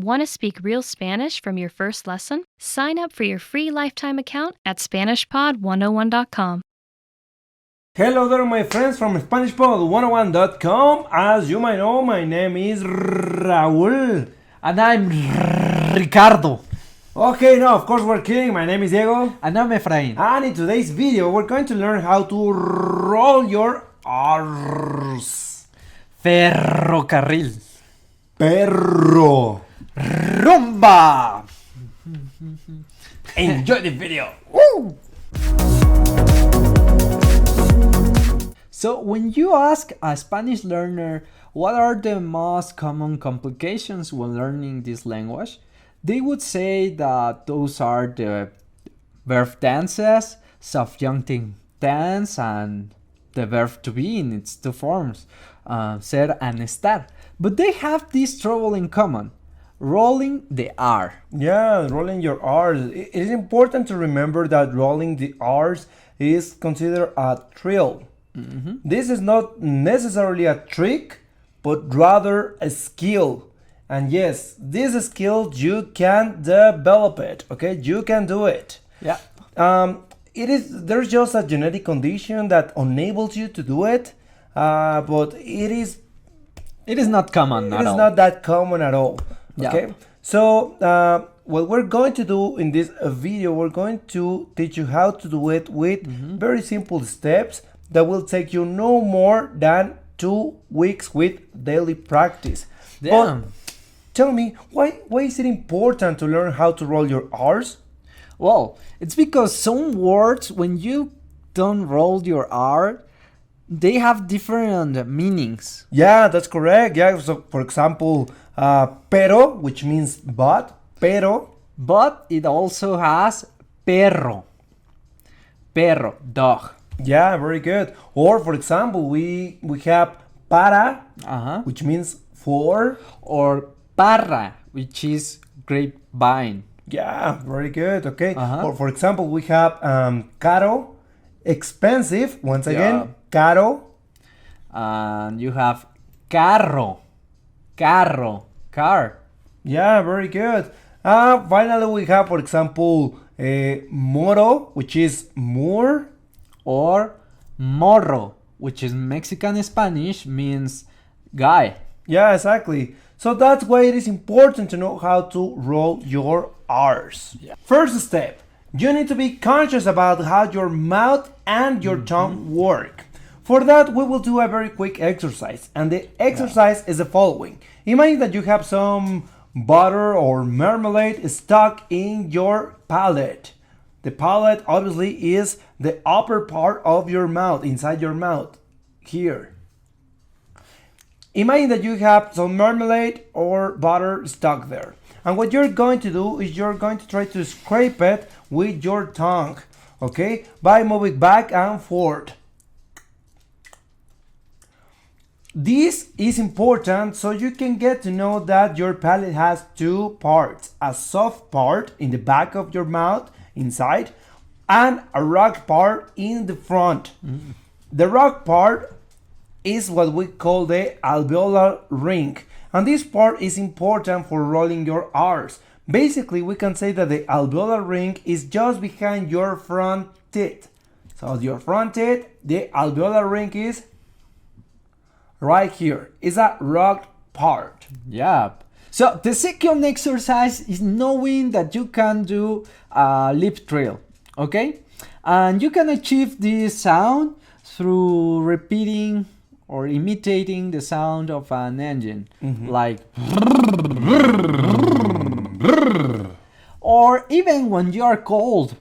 Want to speak real Spanish from your first lesson? Sign up for your free lifetime account at SpanishPod101.com. Hello there, my friends from SpanishPod101.com. As you might know, my name is Raul. And I'm Ricardo. Okay, no, of course we're kidding. My name is Diego. And I'm Efrain. And in today's video, we're going to learn how to roll your R's. Ferrocarril. Perro. Rumba. Enjoy the video. Woo! So when you ask a Spanish learner what are the most common complications when learning this language, they would say that those are the verb tenses, subjunctive tense, and the verb to be in its two forms, ser and estar. But they have this trouble in common, rolling the R. Yeah, rolling your R's. It is important to remember that rolling the R's is considered a drill. Mm-hmm. This is not necessarily a trick, but rather a skill. And yes, this skill you can develop it. Okay, you can do it. Yeah. There's just a genetic condition that enables you to do it, but it is not common at all. It is not that common at all. Okay. Yeah. So what we're going to do in this video, we're going to teach you how to do it with very simple steps that will take you no more than 2 weeks with daily practice. Yeah. But tell me, why is it important to learn how to roll your R's? Well, it's because some words, when you don't roll your R, they have different meanings. Yeah, that's correct. Yeah, so for example, pero, which means but, pero. But it also has perro. Perro, dog. Yeah, very good. Or for example, we have para, which means for. Or parra, which is grapevine. Yeah, very good. Okay. Or for example, we have caro, expensive. Once again, caro. And you have carro, car. Yeah, very good. Finally, we have, for example, moro, which is moor. Or morro, which is Mexican Spanish, means guy. Yeah, exactly. So that's why it is important to know how to roll your R's. Yeah. First step, you need to be conscious about how your mouth and your tongue work. For that, we will do a very quick exercise. And the exercise is the following. Imagine that you have some butter or marmalade stuck in your palate. The palate obviously is the upper part of your mouth, inside your mouth, here. Imagine that you have some marmalade or butter stuck there. And what you're going to do is you're going to try to scrape it with your tongue, okay? By moving back and forth. This is important so you can get to know that your palate has two parts. A soft part in the back of your mouth, inside, and a rock part in the front. The rock part is what we call the alveolar ring, and this part is important for rolling your R's. Basically, we can say that the alveolar ring is just behind your front teeth. So your front teeth, the alveolar ring is right here. It's a rock part. Yeah. So the second exercise is knowing that you can do a lip trill, okay? And you can achieve this sound through repeating or imitating the sound of an engine, like, or even when you are cold.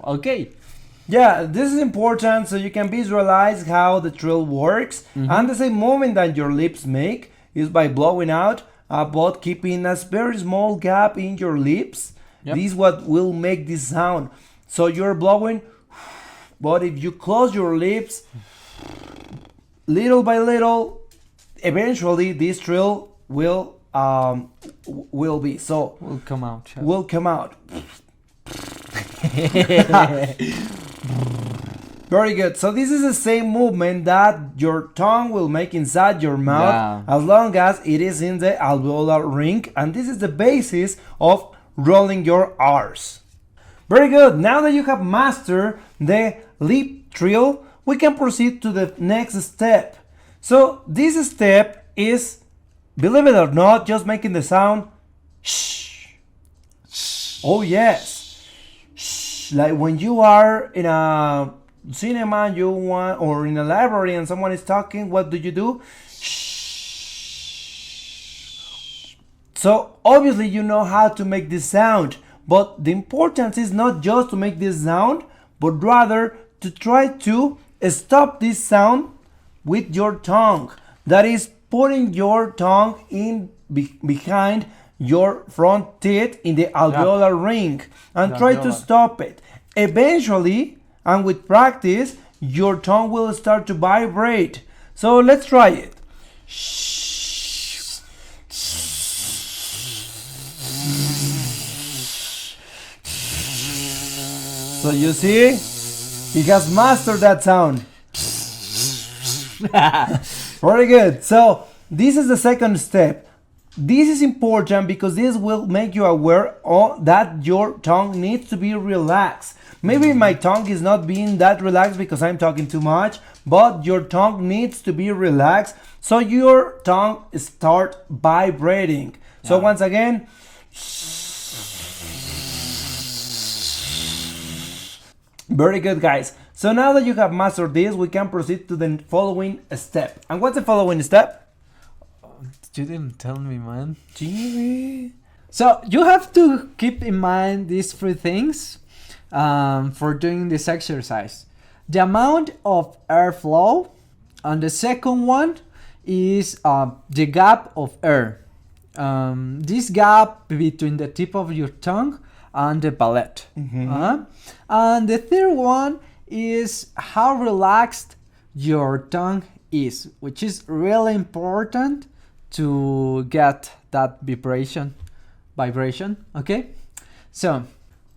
Okay. Yeah, this is important so you can visualize how the trill works. And the same movement that your lips make is by blowing out, but keeping a very small gap in your lips. Yep. This is what will make this sound. So you're blowing, but if you close your lips, little by little, eventually this trill will be. So Will come out. Yeah. will come out. Very good. So this is the same movement that your tongue will make inside your mouth as long as it is in the alveolar ring. And this is the basis of rolling your R's. Very good. Now that you have mastered the lip trill, we can proceed to the next step. So this step is, believe it or not, just making the sound shh. Oh yes. Shh. Like when you are in a cinema or in a library and someone is talking, what do? Shh. So obviously you know how to make this sound, but the importance is not just to make this sound, but rather to try to stop this sound with your tongue. That is putting your tongue in behind your front teeth in the alveolar ring and try to stop it. Eventually, and with practice, your tongue will start to vibrate. So let's try it. So you see, he has mastered that sound. Very good. So this is the second step. This is important because this will make you aware that your tongue needs to be relaxed. Maybe my tongue is not being that relaxed because I'm talking too much, but your tongue needs to be relaxed so your tongue start vibrating. So once again, very good, guys. So now that you have mastered this, we can proceed to the following step. And what's the following step? You didn't tell me, man. Jimmy. So you have to keep in mind these three things for doing this exercise. The amount of airflow, and the second one is the gap of air. This gap between the tip of your tongue and the palate. And the third one is how relaxed your tongue is, which is really important to get that vibration. Okay, so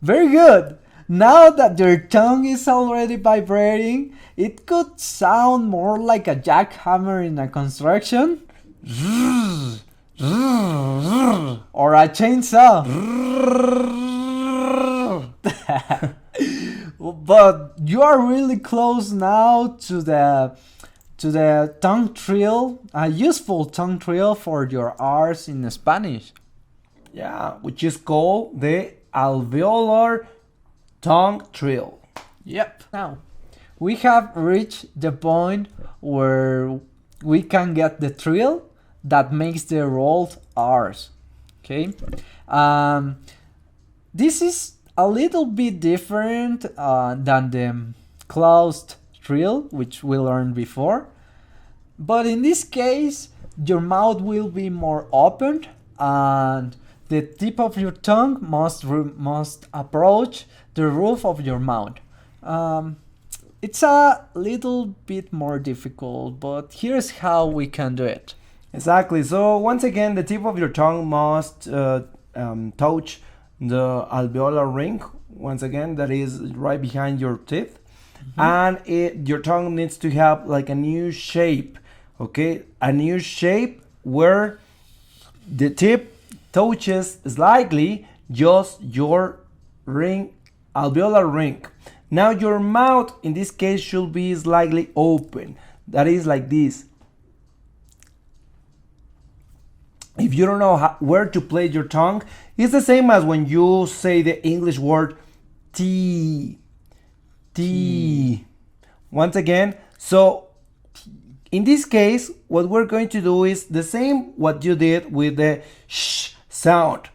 very good. Now that your tongue is already vibrating, it could sound more like a jackhammer in a construction or a chainsaw. But you are really close now to the tongue trill, a useful tongue trill for your R's in Spanish. Yeah, which is called the alveolar tongue trill. Yep. Now, we have reached the point where we can get the trill that makes the rolled R's. Okay. This is a little bit different than the closed trill, which we learned before. But in this case, your mouth will be more open and the tip of your tongue must approach the roof of your mouth. It's a little bit more difficult, but here's how we can do it. Exactly. So once again, the tip of your tongue must touch the alveolar ring. Once again, that is right behind your teeth. And your tongue needs to have like a new shape. Okay, a new shape where the tip touches slightly just your ring, alveolar ring. Now your mouth in this case should be slightly open. That is like this. If you don't know where to place your tongue, it's the same as when you say the English word T. Once again, so in this case, what we're going to do is the same what you did with the sh sound.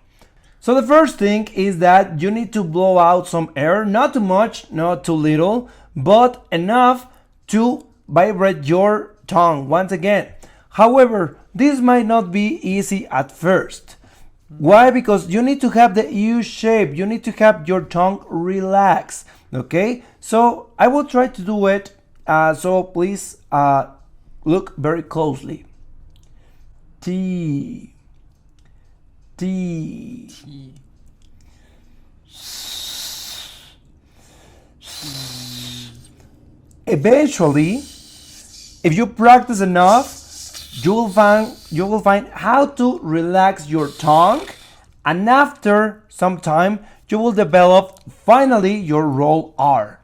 So the first thing is that you need to blow out some air, not too much, not too little, but enough to vibrate your tongue once again. However, this might not be easy at first. Why? Because you need to have the U shape. You need to have your tongue relaxed. Okay? So I will try to do it. So please look very closely. T. eventually, if you practice enough, you will find how to relax your tongue, and after some time you will develop finally your roll R.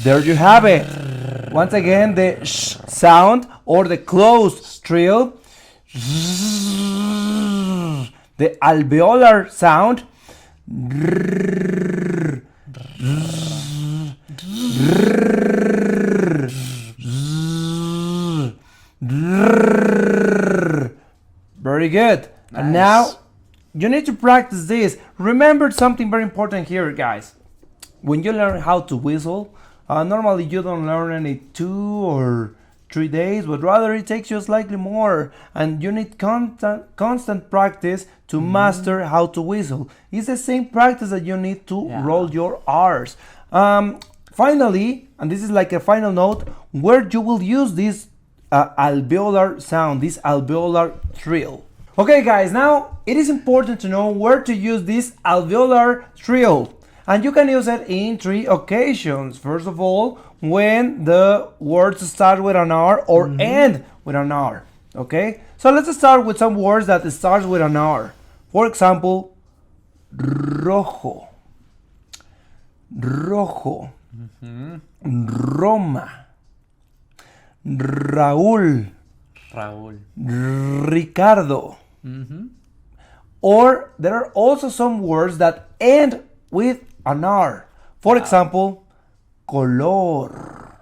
There you have it. Once again, the sh sound or the closed trill, the alveolar sound, very good. Nice. And now you need to practice this. Remember something very important here, guys. When you learn how to whistle, normally you don't learn any 2 or 3 days, but rather it takes you slightly more, and you need constant practice to master how to whistle. It's the same practice that you need to roll your R's. Finally, and this is like a final note, where you will use this alveolar sound, this alveolar trill. Okay guys, now it is important to know where to use this alveolar trill. And you can use it in 3 occasions. First of all, when the words start with an R or end with an R. Okay? So let's start with some words that start with an R. For example, rojo, rojo, Roma, Raúl, Ricardo. Or there are also some words that end with an R. For example, color,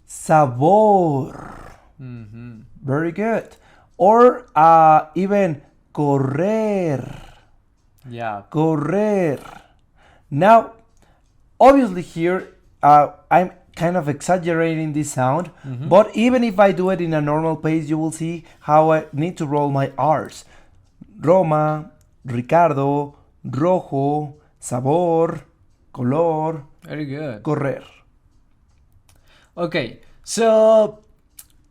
sabor. Very good. Or even correr. Correr. Now, obviously here, I'm kind of exaggerating this sound, but even if I do it in a normal pace, you will see how I need to roll my R's. Roma, Ricardo, rojo, sabor, color. Very good. Correr. Okay, so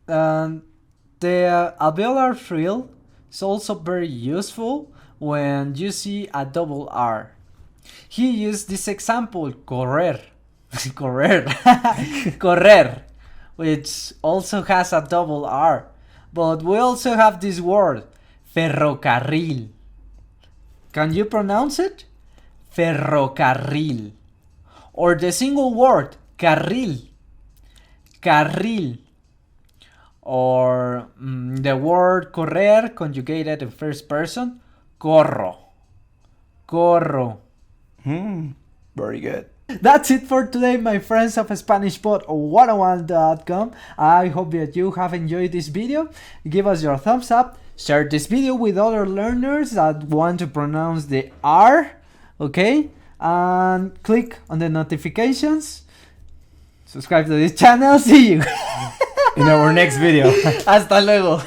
the alveolar trill is also very useful when you see a double R. He used this example, correr, correr, correr, which also has a double R. But we also have this word, ferrocarril. Can you pronounce it? Ferrocarril. Or the single word, carril. Carril. Or the word correr conjugated in first person, corro. Corro. Very good. That's it for today, my friends of SpanishPod101.com. I hope that you have enjoyed this video. Give us your thumbs up. Share this video with other learners that want to pronounce the R. Okay? And click on the notifications. Subscribe to this channel. See you In our next video. Hasta luego.